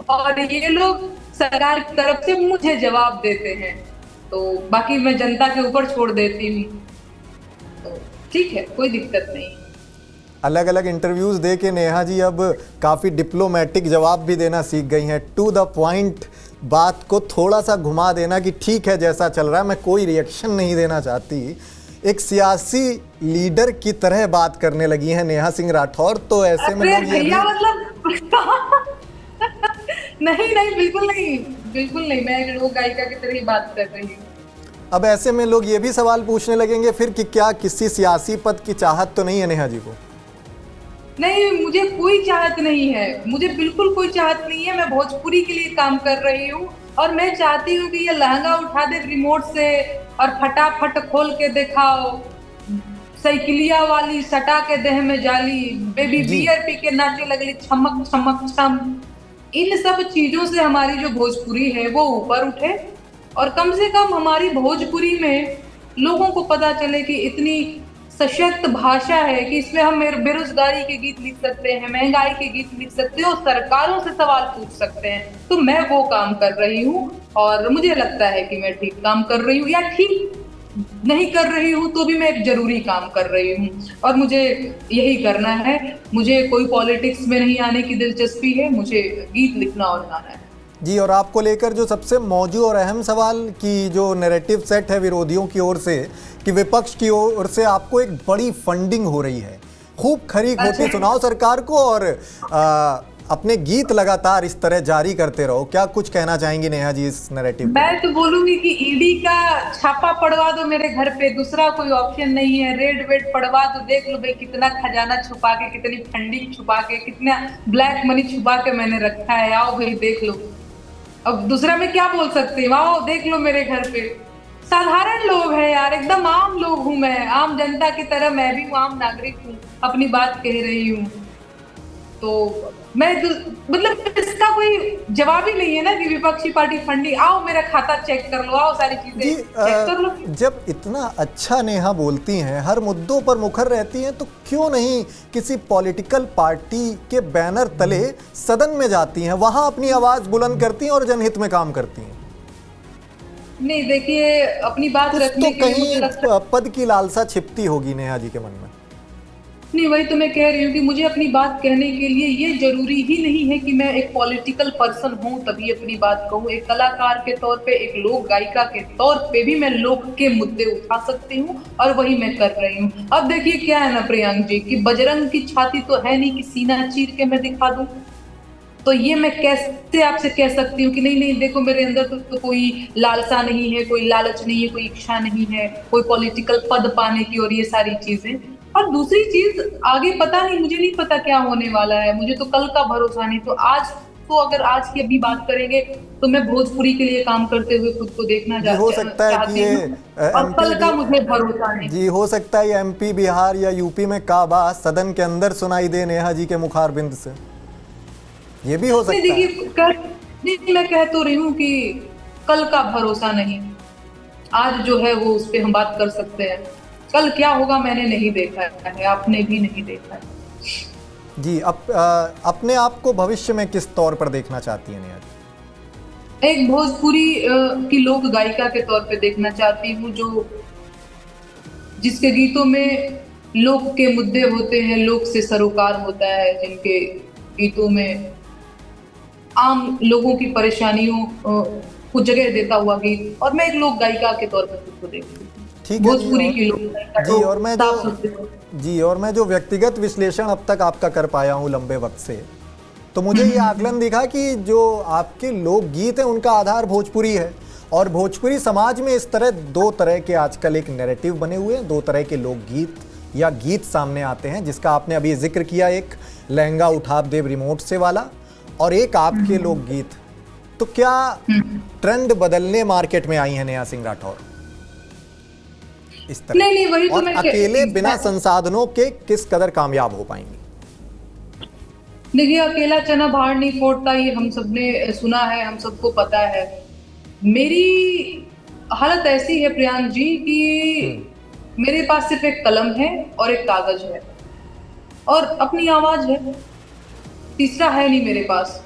और ये लोग सरकार की तरफ से मुझे जवाब देते हैं, तो बाकी मैं जनता के ऊपर छोड़ देती हूँ। तो ठीक है, कोई दिक्कत नहीं। अलग अलग इंटरव्यूज़ दे के नेहा जी अब काफ़ी डिप्लोमेटिक जवाब भी देना सीख गई हैं। टू द पॉइंट, बात को थोड़ा सा घुमा देना कि ठीक है जैसा चल रहा है, मैं कोई रिएक्शन नहीं देना चाहती। एक सियासी लीडर की तरह बात करने लगी हैं नेहा सिंह राठौर, तो ऐसे में अरे लोग ये भी भैया मतलब नहीं नहीं, बिल्कुल नहीं, बिल्कुल नहीं, मैं एक लोक गायिका की तरह ही बात कर रही हूँ। अब ऐसे में लोग ये भी सवाल पूछने लगेंगे फिर कि क्या किसी सियासी पद की चाहत तो नहीं है नेहा जी को? नहीं, मुझे कोई चाहत नहीं है, मुझे बिल्कुल कोई चाहत नहीं है। मैं भोजपुरी के लिए काम कर रही हूँ और मैं चाहती हूँ कि ये लहंगा उठा दे रिमोट से और फटाफट खोल के दिखाओ, साइकिलिया वाली सटा के देह में जाली, बेबी जी। बियर पी के नाचे लगली छमक छमक छम। इन सब चीजों से हमारी जो भोजपुरी है वो ऊपर उठे और कम से कम हमारी भोजपुरी में लोगों को पता चले कि इतनी सशक्त भाषा है कि इसमें हम बेरोजगारी के गीत लिख सकते हैं, महंगाई के गीत लिख सकते हैं और सरकारों से सवाल पूछ सकते हैं। तो मैं वो काम कर रही हूँ और मुझे लगता है कि मैं ठीक काम कर रही हूँ, या ठीक नहीं कर रही हूँ तो भी मैं एक जरूरी काम कर रही हूँ और मुझे यही करना है। मुझे कोई पॉलिटिक्स में नहीं आने की दिलचस्पी है, मुझे गीत लिखना और गाना है। जी, और आपको लेकर जो सबसे मौजू और अहम सवाल की जो नैरेटिव सेट है विरोधियों की ओर से कि विपक्ष की ओर से आपको एक बड़ी फंडिंग हो रही है, खूब खरीद होती चुनाव सरकार को और अपने गीत लगातार इस तरह जारी करते रहो, क्या कुछ कहना चाहेंगी नेहा जी इस नैरेटिव? मैं तो बोलूंगी कि ईडी का छापा पड़वा दो मेरे घर पे, दूसरा कोई ऑप्शन नहीं है। रेड वेड पड़वा दो, देख लो भाई कितना खजाना छुपा के, कितनी फंडिंग छुपा के, कितना ब्लैक मनी छुपा के मैंने रखा है। आओ भाई देख लो, अब दूसरा मैं क्या बोल सकती हूँ। आओ देख लो मेरे घर पे, साधारण लोग हैं यार, एकदम आम लोग हूँ मैं, आम जनता की तरह मैं भी हूँ, आम नागरिक हूँ, अपनी बात कह रही हूँ। तो मैं मतलब इसका कोई जवाब ही नहीं है ना कि विपक्षी पार्टी फंडिंग। आओ मेरा खाता चेक कर लो, आओ सारी चीजें चेक कर लो। जब इतना अच्छा नेहा बोलती हैं, हर मुद्दों पर मुखर रहती हैं, तो क्यों नहीं किसी पॉलिटिकल पार्टी के बैनर तले सदन में जाती हैं, वहां अपनी आवाज बुलंद करती हैं और जनहित में काम करती हैं? नहीं देखिए, अपनी बात रखने तो के लिए मुझे लगता कहीं पद की लालसा छिपती होगी नेहा जी के मन में। नहीं, वही तो मैं कह रही हूँ कि मुझे अपनी बात कहने के लिए ये जरूरी ही नहीं है कि मैं एक पॉलिटिकल पर्सन हूँ तभी अपनी बात कहूँ। एक कलाकार के तौर पे, एक लोक गायिका के तौर पे भी मैं लोक के मुद्दे उठा सकती हूँ और वही मैं कर रही हूँ। अब देखिए क्या है ना प्रियांक जी, कि बजरंग की छाती तो है नहीं कि सीना चीर के मैं दिखा दूं। तो ये मैं कैसे आपसे कह सकती हूँ कि नहीं नहीं देखो मेरे अंदर तो कोई लालसा नहीं है, कोई लालच नहीं है, कोई इच्छा नहीं है, कोई पॉलिटिकल पद पाने की और ये सारी चीजें। और दूसरी चीज, आगे पता नहीं, मुझे नहीं पता क्या होने वाला है, मुझे तो कल का भरोसा नहीं। तो आज तो अगर आज की अभी बात करेंगे तो मैं भोजपुरी के लिए काम करते हुए खुद को देखना हो सकता है कि ये और कल का मुझे भरोसा नहीं। जी, हो सकता है ये एमपी, बिहार या यूपी में काबा सदन के अंदर सुनाई दे नेहा जी के मुखारबिंद से, ये भी हो सकता है। देखिए मैं कह तो रही हूँ कि कल का भरोसा नहीं, आज जो है वो उस पर हम बात कर सकते हैं। कल क्या होगा मैंने नहीं देखा है, आपने भी नहीं देखा है। जी, अपने आप को भविष्य में किस तौर पर देखना चाहती हैं नेहा जी? एक भोजपुरी की लोक गायिका के तौर पे देखना चाहती हूँ, जो जिसके गीतों में लोक के मुद्दे होते हैं, लोक से सरोकार होता है, जिनके गीतों में आम लोगों की परेशानियों को जगह देता हुआ गीत। और मैं एक लोक गायिका के तौर पर खुद को देखती हूँ, भोजपुरी की लोक गायिका। जी, और मैं जो व्यक्तिगत विश्लेषण अब तक आपका कर पाया हूँ लंबे वक्त से, तो मुझे ये आकलन दिखा कि जो आपके लोकगीत हैं उनका आधार भोजपुरी है और भोजपुरी समाज में इस तरह दो तरह के आजकल एक नैरेटिव बने हुए हैं, दो तरह के लोकगीत या गीत सामने आते हैं, जिसका आपने अभी जिक्र किया, एक लहंगा उठा देव रिमोट से वाला और एक आपके लोकगीत। तो क्या ट्रेंड बदलने मार्केट में आई है नेहा सिंह राठौर इस तरह? नहीं, वही तो और मैं अकेले बिना संसाधनों के किस कदर कामयाब हो पाएंगी? देखिए, अकेला चना भार नहीं फोड़ता, ये हम सबने सुना है, हम सबको पता है। मेरी हालत ऐसी है प्रियांक जी कि मेरे पास सिर्फ एक कलम है और एक कागज है और अपनी आवाज है, तीसरा है नहीं मेरे पास,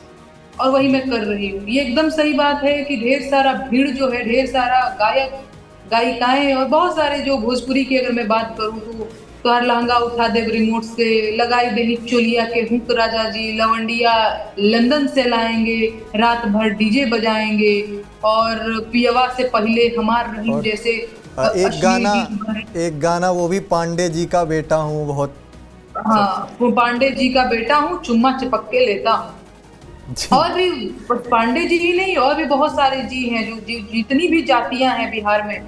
और वही मैं कर रही हूँ। ये एकदम सही बात है कि ढेर सारा भीड़ जो है, ढेर सारा गायक गायिकाएं और बहुत सारे जो भोजपुरी की अगर मैं बात करूँ तो हर लहंगा उठा दे रिमोट से, लगाई देनी चोलिया के हुक राजा जी, लवंडिया लंदन से लाएंगे, रात भर डीजे बजाएंगे और पियवा से पहले हमार रही जैसे एक गाना वो भी पांडे जी का बेटा हूँ बहुत। हाँ, वो पांडे जी का बेटा हूँ, चुम्मा चिपक के लेता हूँ। जी और भी पांडे जी ही नहीं, और भी बहुत सारे जी हैं जो जितनी भी जातियां हैं बिहार में,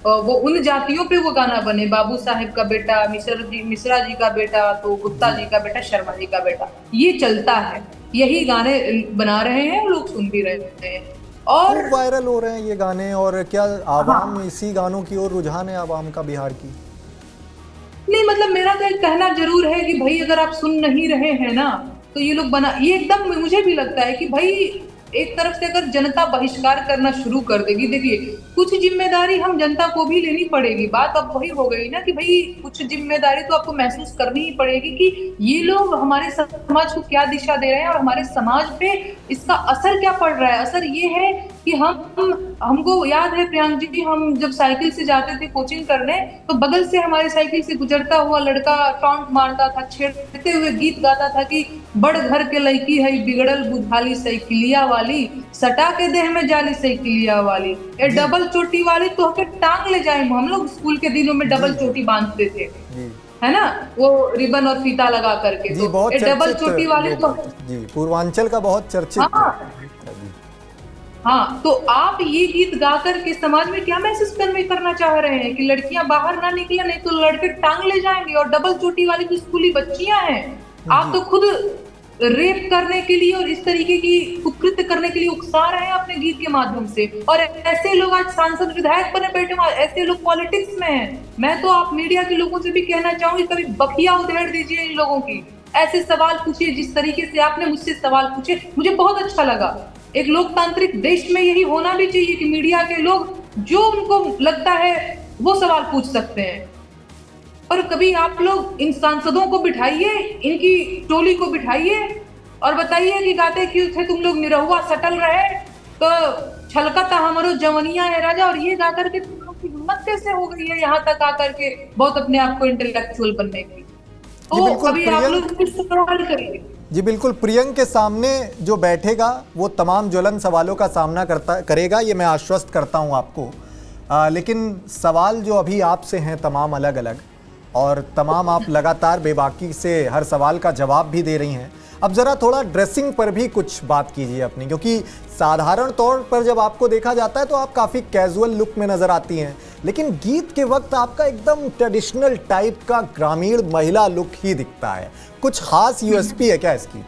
वो उन जातियों पे वो गाना बने। बाबू साहेब का बेटा, मिश्रा जी का बेटा, तो गुप्ता जी जी का बेटा, शर्मा जी का बेटा, ये चलता है। यही गाने बना रहे हैं, लोग सुन भी रहे हैं। और खूब वायरल हो रहे हैं ये गाने। और क्या आवाम हाँ, इसी गानों की ओर रुझान है आवाम का बिहार की? नहीं मतलब मेरा तो एक कहना जरूर है कि भाई अगर आप सुन नहीं रहे हैं ना, तो ये लोग बना, ये एकदम मुझे भी लगता है कि भाई एक तरफ से अगर जनता बहिष्कार करना शुरू कर देगी, देखिए कुछ जिम्मेदारी हम जनता को भी लेनी पड़ेगी। बात अब वही हो गई ना कि भाई कुछ जिम्मेदारी तो आपको महसूस करनी ही पड़ेगी कि ये लोग हमारे समाज को क्या दिशा दे रहे हैं और हमारे समाज पे इसका असर क्या पड़ रहा है। असर ये है कि हमको याद है प्रियांक जी, हम जब साइकिल से जाते थे कोचिंग करने, तो बगल से हमारे साइकिल से गुजरता हुआ लड़का टॉन्ट मारता था, छेड़ते हुए गीत गाता था कि बड़ घर के लड़की है बिगड़ल बुझाली साइकिलिया वाली, सटा के देह में जाली साइकिलिया वाली, ये जी डबल चोटी वाली तो के टांग ले जाए। हम लोग स्कूल के दिनों में डबल जी चोटी बांधते थे, जी है ना, वो रिबन और फीता लगा करके। जी तो बहुत ये डबल चर्चित चोटी वाली तो, लोग। जी पूर्वांचल का बहुत चर्चित। हाँ जी हाँ, तो आप ये गीत गा करके समाज में क्या मैसेज कन्वे करना चाह रहे हैं कि लड़कियां बाहर ना निकले, नहीं तो लड़के टांग ले जाएंगे। और डबल चोटी वाली जो स्कूली बच्चियां हैं, आप जी तो खुद रेप करने के लिए और इस तरीके की कुकृत्य करने के लिए उकसा रहे हैं अपने गीत के माध्यम से। और ऐसे लोग आज सांसद विधायक बने बैठे हुए, ऐसे लोग पॉलिटिक्स में हैं। मैं तो आप मीडिया के लोगों से भी कहना चाहूंगी, कभी बखिया उधेड़ दीजिए इन लोगों की, ऐसे सवाल पूछिए जिस तरीके से आपने मुझसे सवाल पूछे, मुझे बहुत अच्छा लगा। एक लोकतांत्रिक देश में यही होना भी चाहिए कि मीडिया के लोग जो उनको लगता है वो सवाल पूछ सकते हैं। और कभी आप लोग इन सांसदों को बिठाइए, इनकी टोली को बिठाइए और बताइए कि गाते क्यों थे तुम लोग, निरहुआ सटल रहे तो छलकता हमारो जवनिया है राजा, और ये गाकर के तुम लोग की हिम्मत कैसे हो गई है यहाँ तक आकर के बहुत अपने आप को इंटेलेक्चुअल बनने की। जी तो बिल्कुल कभी आप लोग कुछ सवाल करिए। जी बिल्कुल, प्रियंक के सामने जो बैठेगा वो तमाम ज्वलन सवालों का सामना करेगा, ये मैं आश्वस्त करता हूँ आपको। लेकिन सवाल जो अभी आपसे हैं तमाम अलग अलग, और तमाम आप लगातार बेबाकी से हर सवाल का जवाब भी दे रही हैं। अब ज़रा थोड़ा ड्रेसिंग पर भी कुछ बात कीजिए अपनी, क्योंकि साधारण तौर पर जब आपको देखा जाता है तो आप काफ़ी कैजुअल लुक में नज़र आती हैं, लेकिन गीत के वक्त आपका एकदम ट्रेडिशनल टाइप का ग्रामीण महिला लुक ही दिखता है। कुछ खास यूएसपी है क्या इसकी?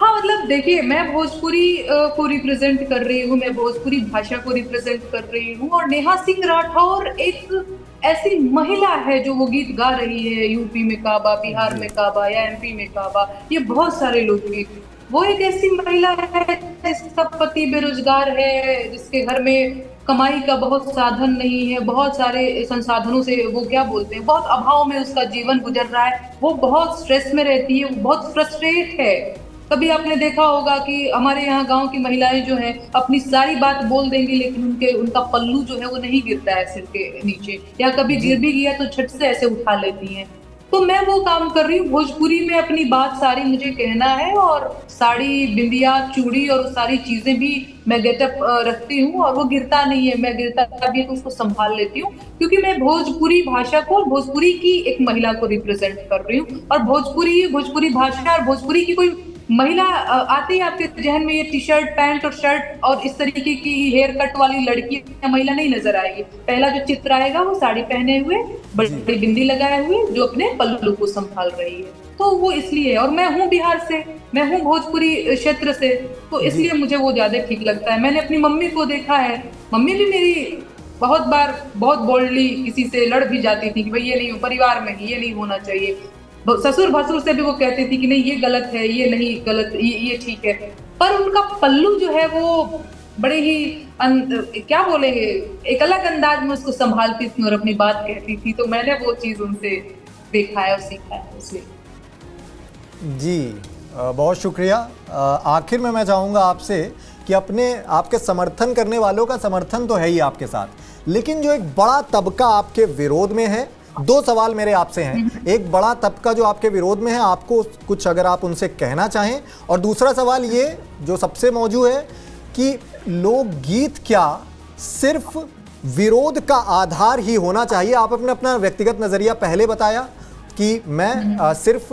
हाँ मतलब देखिए, मैं भोजपुरी को रिप्रेजेंट कर रही हूँ, मैं भोजपुरी भाषा को रिप्रेजेंट कर रही हूँ। और नेहा सिंह राठौर एक ऐसी महिला है जो वो गीत गा रही है, यूपी में काबा, बिहार में काबा या एमपी में काबा, ये बहुत सारे लोकगीत। वो एक ऐसी महिला है जिसका पति बेरोजगार है, जिसके घर में कमाई का बहुत साधन नहीं है, बहुत सारे संसाधनों से वो क्या बोलते हैं, बहुत अभाव में उसका जीवन गुजर रहा है। वो बहुत स्ट्रेस में रहती है, वो बहुत फ्रस्ट्रेट है। कभी आपने देखा होगा कि हमारे यहाँ गांव की महिलाएं जो हैं अपनी सारी बात बोल देंगी, लेकिन उनका पल्लू जो है वो नहीं गिरता है सिर के नीचे, या कभी गिर भी गया तो झट से ऐसे उठा लेती हैं। तो मैं वो काम कर रही हूँ, भोजपुरी में अपनी बात सारी मुझे कहना है, और साड़ी, बिंदिया, चूड़ी और सारी चीजें भी मैं गेटअप रखती हूँ, और वो गिरता नहीं है। मैं गिरता भी है तो उसको संभाल लेती हूँ, क्योंकि मैं भोजपुरी भाषा को, भोजपुरी की एक महिला को रिप्रेजेंट कर रही हूँ। और भोजपुरी भाषा और भोजपुरी की कोई महिला आती है आपके जहन में, ये टी शर्ट, पैंट और शर्ट और इस तरीके की हेयर कट वाली लड़की या महिला नहीं नजर आएगी। पहला जो चित्र आएगा वो साड़ी पहने हुए, बड़ी बिंदी लगाए हुए, जो अपने पल्लू को संभाल रही है। तो वो इसलिए, और मैं हूँ बिहार से, मैं हूँ भोजपुरी क्षेत्र से, तो इसलिए मुझे वो ज्यादा ठीक लगता है। मैंने अपनी मम्मी को देखा है, मम्मी भी मेरी बहुत बार बहुत बोल्डली किसी से लड़ भी जाती थी कि भाई ये नहीं, परिवार में ये नहीं होना चाहिए। ससुर भसुर से भी वो कहती थी कि नहीं ये गलत है, ये नहीं गलत, ये ठीक है। पर उनका पल्लू जो है वो बड़े ही क्या बोलेंगे, एक अलग अंदाज में उसको संभालती थी और अपनी बात कहती थी। तो मैंने वो चीज उनसे देखा है और सीखा है इसलिए। जी बहुत शुक्रिया। आखिर में मैं चाहूँगा आपसे कि आपके समर्थन करने वालों का समर्थन तो है ही आपके साथ, लेकिन जो एक बड़ा तबका आपके विरोध में है, दो सवाल मेरे आपसे हैं। एक बड़ा तबका जो आपके विरोध में है, आपको कुछ अगर आप उनसे कहना चाहें, और दूसरा सवाल ये जो सबसे मौजूद है कि लोकगीत क्या सिर्फ विरोध का आधार ही होना चाहिए। आप अपने अपना व्यक्तिगत नजरिया पहले बताया कि मैं सिर्फ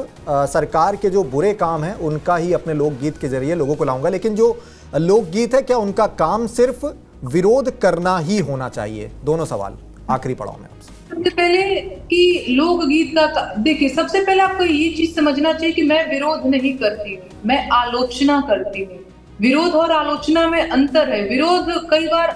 सरकार के जो बुरे काम हैं उनका ही अपने लोकगीत के जरिए लोगों को लाऊंगा, लेकिन जो लोकगीत है क्या उनका काम सिर्फ विरोध करना ही होना चाहिए? दोनों सवाल आखिरी पड़ाव में आपसे। सबसे पहले कि लोकगीत का देखिए, सबसे पहले आपको ये चीज समझना चाहिए कि मैं विरोध नहीं करती हूँ, मैं आलोचना करती हूँ। विरोध और आलोचना में अंतर है। विरोध कई बार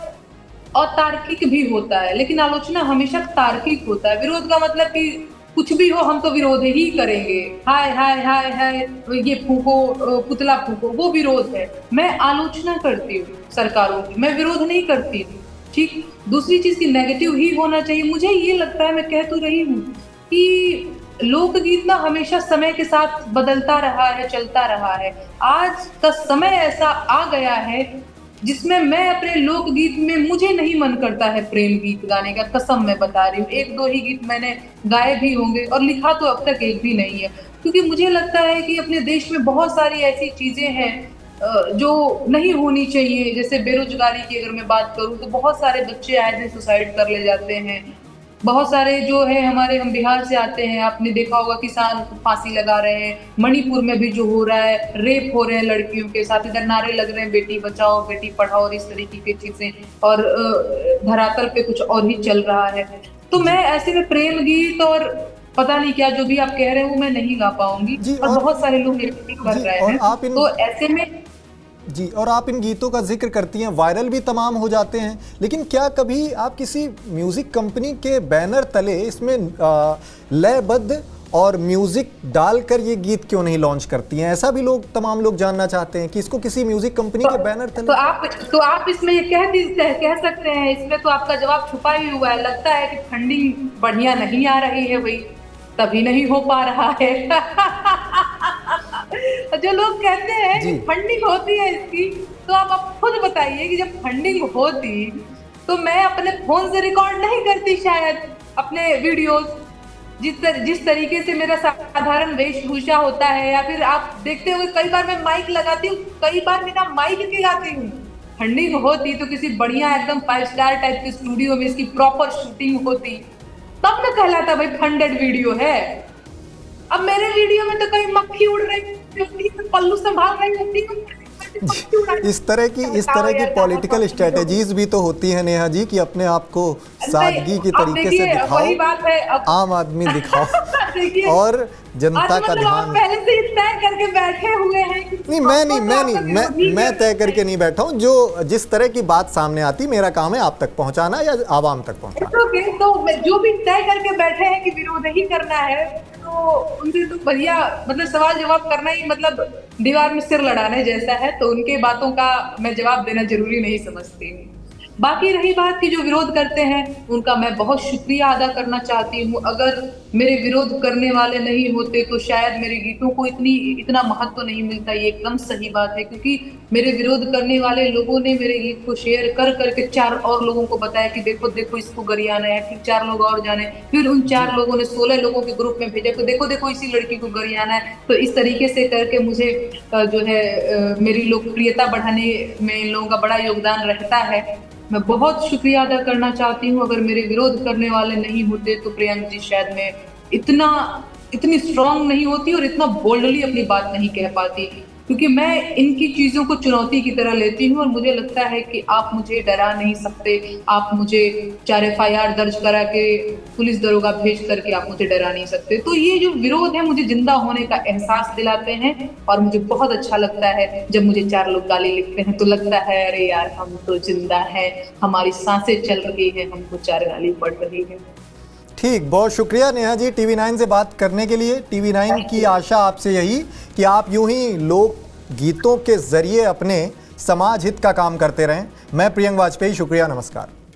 अतार्किक भी होता है, लेकिन आलोचना हमेशा तार्किक होता है। विरोध का मतलब कि कुछ भी हो हम तो विरोध ही करेंगे, हाय हाय हाय हाय ये फूको, पुतला फूको, वो विरोध है। मैं आलोचना करती हूँ सरकारों की, मैं विरोध नहीं करती हूँ। ठीक। दूसरी चीज की नेगेटिव ही होना चाहिए। मुझे ये लगता है, मैं कह तो रही हूँ कि लोकगीत ना हमेशा समय के साथ बदलता रहा है, चलता रहा है। आज का समय ऐसा आ गया है जिसमें मैं अपने लोकगीत में मुझे नहीं मन करता है प्रेम गीत गाने का, कसम मैं बता रही हूँ। एक दो ही गीत मैंने गाए भी होंगे और लिखा तो अब तक एक भी नहीं है, क्योंकि मुझे लगता है कि अपने देश में बहुत सारी ऐसी चीजें हैं जो नहीं होनी चाहिए। जैसे बेरोजगारी की अगर मैं बात करूं तो बहुत सारे बच्चे आए दिन सुसाइड कर ले जाते हैं। बहुत सारे जो है हमारे, हम बिहार से आते हैं, आपने देखा होगा किसान फांसी लगा रहे हैं। मणिपुर में भी जो हो रहा है, रेप हो रहे हैं लड़कियों के साथ, इधर नारे लग रहे हैं बेटी बचाओ बेटी पढ़ाओ और इस तरीके की चीजें, और धरातल पे कुछ और ही चल रहा है। तो मैं ऐसे में प्रेम गीत और पता नहीं क्या जो भी आप कह रहे हो मैं नहीं गा पाऊंगी, और बहुत सारे लोग ये कर रहे हैं। तो ऐसे में जी, और आप इन गीतों का जिक्र करती हैं, वायरल भी तमाम हो जाते हैं, लेकिन क्या कभी आप किसी म्यूजिक कंपनी के बैनर तले इसमें लयबद्ध और म्यूजिक डालकर ये गीत क्यों नहीं लॉन्च करती हैं? ऐसा भी तमाम लोग जानना चाहते हैं कि इसको किसी म्यूजिक कंपनी के बैनर तले। तो आप इसमें ये कह सकते हैं, इसमें तो आपका जवाब छुपा ही हुआ है। लगता है कि फंडिंग बढ़िया नहीं आ रही है, भाई तभी नहीं हो पा रहा है। जो लोग कहते हैं कि फंडिंग होती है इसकी, तो आप खुद बताइए कि जब फंडिंग होती तो मैं अपने फोन से रिकॉर्ड नहीं करती शायद अपने वीडियोस। जिस तरीके से मेरा साधारण वेशभूषा होता है, या फिर आप देखते हो कई बार मैं माइक लगाती हूँ, कई बार बिना माइक के गाती हूँ। फंडिंग होती तो किसी बढ़िया एकदम 5 स्टार टाइप के स्टूडियो में इसकी प्रॉपर शूटिंग होती, तब न कहलाता भाई फंडेड वीडियो है। अब मेरे वीडियो में तो कहीं मक्खी उड़ रही होती है, पल्लू संभाल रही होती है। इस तरह की पॉलिटिकल स्ट्रेटेजीज भी तो होती हैं नेहा जी, कि अपने आप को सादगी के तरीके से दिखाओ, वही बात है, आम आदमी दिखाओ और जनता का ध्यान। पहले से तय करके बैठे हुए हैं। नहीं, मैं तय करके नहीं बैठा हूँ। जो जिस तरह की बात सामने आती, मेरा काम है आप तक पहुँचाना या आवाम तक पहुँचाना। तो जो भी तय करके बैठे हैं कि विरोध ही करना है, तो उनसे तो बढ़िया मतलब सवाल जवाब करना ही मतलब दीवार में सिर लड़ाने जैसा है। तो उनके बातों का मैं जवाब देना जरूरी नहीं समझती हूँ। बाकी रही बात की जो विरोध करते हैं उनका मैं बहुत शुक्रिया अदा करना चाहती हूँ। अगर मेरे विरोध करने वाले नहीं होते तो शायद मेरे गीतों को इतना महत्व नहीं मिलता। ये एकदम सही बात है, क्योंकि मेरे विरोध करने वाले लोगों ने मेरे गीत को शेयर कर करके 4 और लोगों को बताया कि देखो देखो इसको गरियाना है, फिर 4 लोग और जाने, फिर उन 4 लोगों ने 16 लोगों के ग्रुप में भेजा, तो देखो देखो इसी लड़की को गरियाना है। तो इस तरीके से करके मुझे जो है मेरी लोकप्रियता बढ़ाने में इन लोगों का बड़ा योगदान रहता है। मैं बहुत शुक्रिया अदा करना चाहती हूँ। अगर मेरे विरोध करने वाले नहीं होते तो प्रियंक जी शायद मैं इतनी स्ट्रांग नहीं होती और इतना बोल्डली अपनी बात नहीं कह पाती, क्योंकि मैं इनकी चीजों को चुनौती की तरह लेती हूँ और मुझे लगता है कि आप मुझे डरा नहीं सकते। आप मुझे 4 FIR दर्ज करा के पुलिस दरोगा भेज करके आप मुझे डरा नहीं सकते। तो ये जो विरोध है मुझे जिंदा होने का एहसास दिलाते हैं, और मुझे बहुत अच्छा लगता है जब मुझे 4 लोग गाली लिखते हैं तो लगता है अरे यार हम तो जिंदा हैं, हमारी सांसें चल रही है, हमको 4 गाली पड़ रही है। ठीक, बहुत शुक्रिया नेहा जी TV9 से बात करने के लिए। TV9 की आशा आपसे यही कि आप यूं ही लोक गीतों के जरिए अपने समाज हित का काम करते रहें। मैं प्रियंक वाजपेयी, शुक्रिया, नमस्कार।